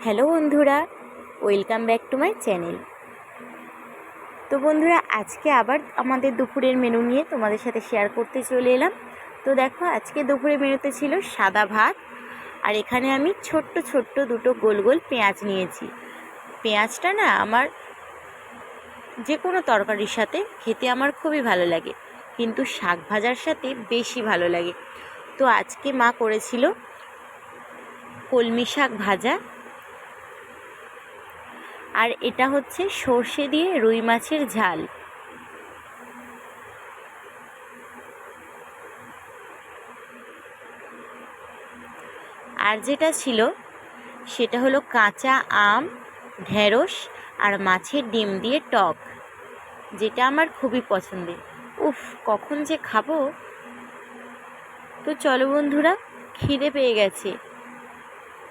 Hello বন্ধুরা, welcome back to my channel. তো বন্ধুরা, আজকে আবার আমাদের দুপুরের মেনু নিয়ে তোমাদের সাথে শেয়ার করতে চলে এলাম। তো দেখো, আজকে দুপুরের মেনুতে ছিল সাদা ভাত, আর এখানে আমি ছোট্ট ছোট্ট দুটো গোল গোল পেঁয়াজ নিয়েছি। পেঁয়াজটা না আমার যে কোনো তরকারির সাথে খেতে আমার খুবই ভালো লাগে, কিন্তু শাক ভাজার সাথে বেশি ভালো লাগে। তো আজকে মা করেছিল কলমি শাক ভাজা, আর এটা হচ্ছে সর্ষে দিয়ে রুই মাছের ঝাল। আর যেটা ছিল সেটা হলো কাঁচা আম, ঢেঁড়স আর মাছের ডিম দিয়ে টক, যেটা আমার খুবই পছন্দের। উফ, কখন যে খাবো। তো চলো বন্ধুরা, খিদে পেয়ে গেছে,